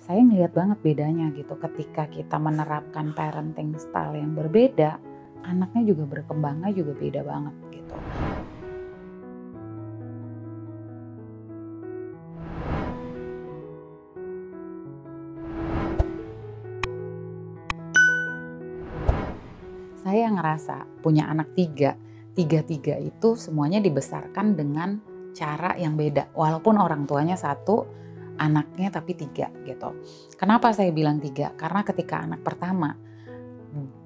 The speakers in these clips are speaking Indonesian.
Saya ngelihat banget bedanya gitu ketika kita menerapkan parenting style yang berbeda, anaknya juga berkembangnya juga beda banget gitu. Saya ngerasa punya anak tiga itu semuanya dibesarkan dengan cara yang beda. Walaupun orang tuanya satu, anaknya tapi tiga gitu. Kenapa saya bilang tiga? Karena ketika anak pertama,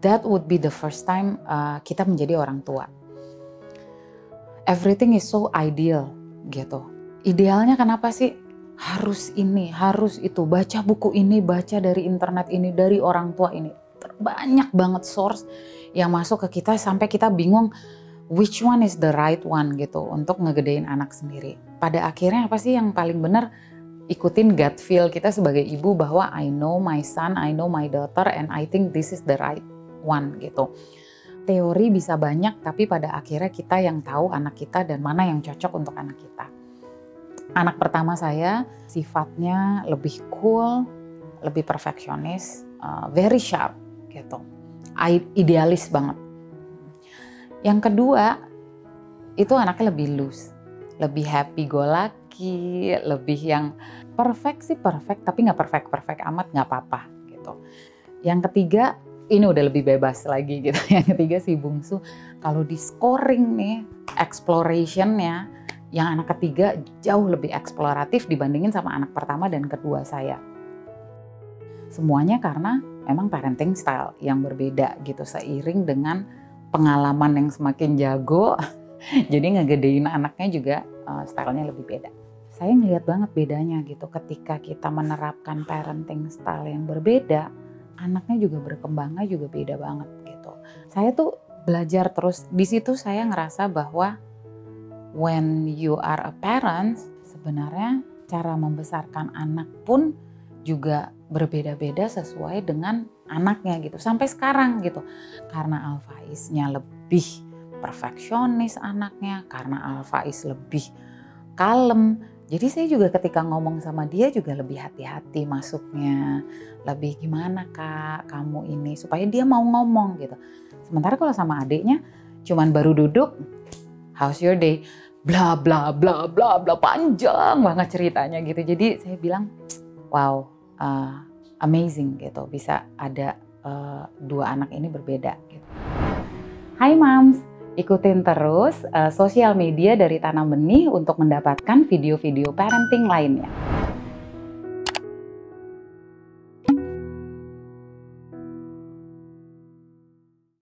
that would be the first time kita menjadi orang tua. Everything is so ideal gitu. Idealnya kenapa sih? Harus ini, harus itu, baca buku ini, baca dari internet ini, dari orang tua ini. Banyak banget source yang masuk ke kita sampai kita bingung which one is the right one gitu untuk ngegedein anak sendiri. Pada akhirnya apa sih yang paling benar? Ikutin gut feel kita sebagai ibu bahwa I know my son, I know my daughter, and I think this is the right one gitu. Teori bisa banyak, tapi pada akhirnya kita yang tahu anak kita dan mana yang cocok untuk anak kita. Anak pertama saya sifatnya lebih cool, lebih perfeksionis, very sharp gitu, idealis banget. Yang kedua itu anaknya lebih loose, lebih happy go lucky, lebih yang perfect sih perfect, tapi nggak perfect amat, nggak apa-apa gitu. Yang ketiga ini udah lebih bebas lagi gitu. Yang ketiga si bungsu, kalau di scoring nih explorationnya, yang anak ketiga jauh lebih eksploratif dibandingin sama anak pertama dan kedua saya. Semuanya karena memang parenting style yang berbeda gitu, seiring dengan pengalaman yang semakin jago, jadi ngegedein anaknya juga stylenya lebih beda. Saya ngelihat banget bedanya gitu ketika kita menerapkan parenting style yang berbeda, anaknya juga berkembangnya juga beda banget gitu. Saya tuh belajar terus, di situ saya ngerasa bahwa when you are a parent, sebenarnya cara membesarkan anak pun juga berbeda-beda sesuai dengan anaknya gitu. Sampai sekarang gitu. Karena Alfaiz-nya lebih perfeksionis anaknya, karena Alfaiz lebih kalem. Jadi saya juga ketika ngomong sama dia juga lebih hati-hati masuknya. Lebih gimana kak kamu ini, supaya dia mau ngomong gitu. Sementara kalau sama adiknya cuman baru duduk, how's your day? Bla bla bla bla bla, panjang banget ceritanya gitu. Jadi saya bilang, wow, amazing gitu, bisa ada dua anak ini berbeda gitu. Hai Mams, ikutin terus sosial media dari Tanam Benih untuk mendapatkan video-video parenting lainnya.